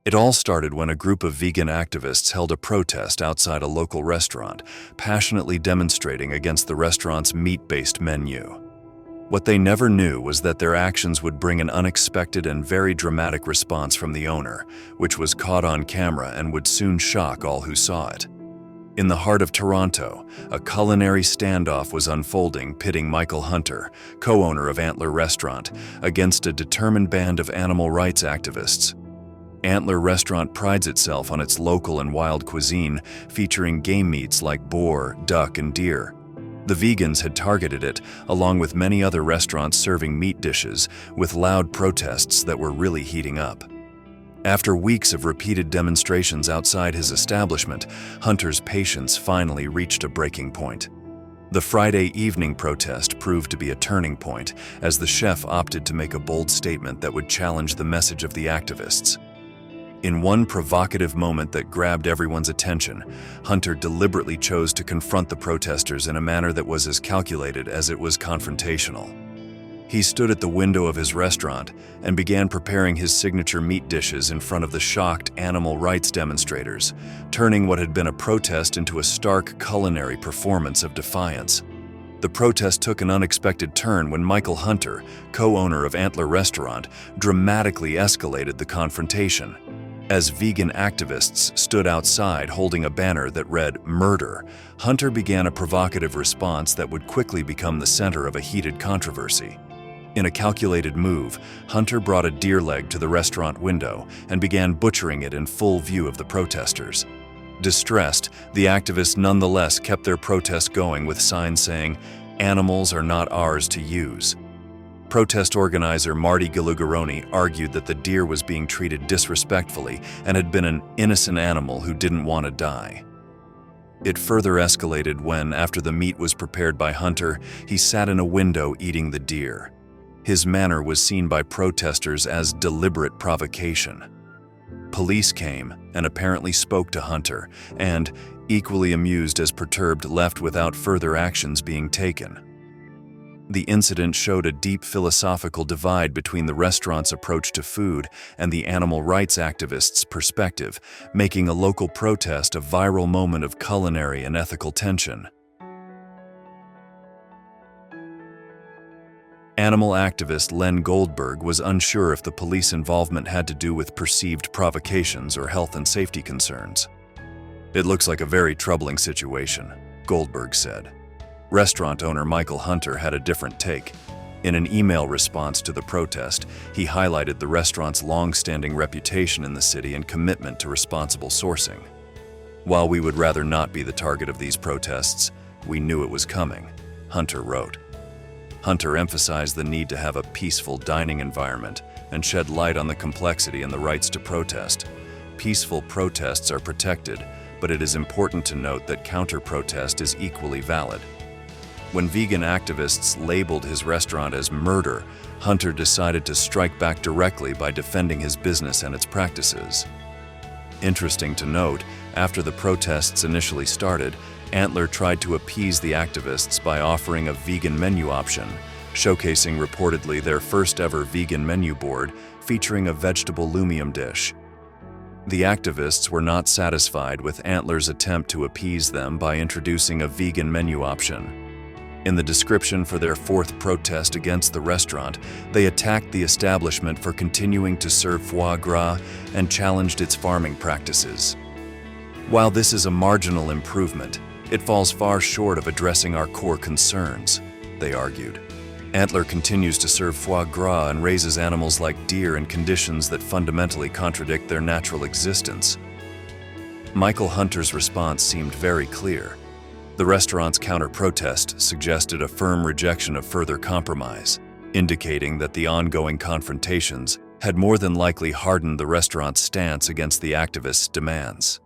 It all started when a group of vegan activists held a protest outside a local restaurant, passionately demonstrating against the restaurant's meat-based menu. What they never knew was that their actions would bring an unexpected and very dramatic response from the owner, which was caught on camera and would soon shock all who saw it. In the heart of Toronto, a culinary standoff was unfolding, pitting Michael Hunter, co-owner of Antler Restaurant, against a determined band of animal rights activists. Antler Restaurant prides itself on its local and wild cuisine, featuring game meats like boar, duck, and deer. The vegans had targeted it, along with many other restaurants serving meat dishes, with loud protests that were really heating up. After weeks of repeated demonstrations outside his establishment, Hunter's patience finally reached a breaking point. The Friday evening protest proved to be a turning point, as the chef opted to make a bold statement that would challenge the message of the activists. In one provocative moment that grabbed everyone's attention, Hunter deliberately chose to confront the protesters in a manner that was as calculated as it was confrontational. He stood at the window of his restaurant and began preparing his signature meat dishes in front of the shocked animal rights demonstrators, turning what had been a protest into a stark culinary performance of defiance. The protest took an unexpected turn when Michael Hunter, co-owner of Antler Restaurant, dramatically escalated the confrontation. As vegan activists stood outside holding a banner that read "Murder," Hunter began a provocative response that would quickly become the center of a heated controversy. In a calculated move, Hunter brought a deer leg to the restaurant window and began butchering it in full view of the protesters. Distressed, the activists nonetheless kept their protest going with signs saying, "Animals are not ours to use." Protest organizer Marty Galugaroni argued that the deer was being treated disrespectfully and had been an innocent animal who didn't want to die. It further escalated when, after the meat was prepared by Hunter, he sat in a window eating the deer. His manner was seen by protesters as deliberate provocation. Police came and apparently spoke to Hunter, and, equally amused as perturbed, left without further actions being taken. The incident showed a deep philosophical divide between the restaurant's approach to food and the animal rights activists' perspective, making a local protest a viral moment of culinary and ethical tension. Animal activist Len Goldberg was unsure if the police involvement had to do with perceived provocations or health and safety concerns. "It looks like a very troubling situation," Goldberg said. Restaurant owner Michael Hunter had a different take. In an email response to the protest, he highlighted the restaurant's long-standing reputation in the city and commitment to responsible sourcing. "While we would rather not be the target of these protests, we knew it was coming," Hunter wrote. Hunter emphasized the need to have a peaceful dining environment and shed light on the complexity and the rights to protest. Peaceful protests are protected, but it is important to note that counter-protest is equally valid. When vegan activists labeled his restaurant as "murder," Hunter decided to strike back directly by defending his business and its practices. Interesting to note, after the protests initially started, Antler tried to appease the activists by offering a vegan menu option, showcasing reportedly their first-ever vegan menu board featuring a vegetable lumium dish. The activists were not satisfied with Antler's attempt to appease them by introducing a vegan menu option. In the description for their fourth protest against the restaurant, they attacked the establishment for continuing to serve foie gras and challenged its farming practices. While this is a marginal improvement, it falls far short of addressing our core concerns, they argued. Antler continues to serve foie gras and raises animals like deer in conditions that fundamentally contradict their natural existence. Michael Hunter's response seemed very clear. The restaurant's counter-protest suggested a firm rejection of further compromise, indicating that the ongoing confrontations had more than likely hardened the restaurant's stance against the activists' demands.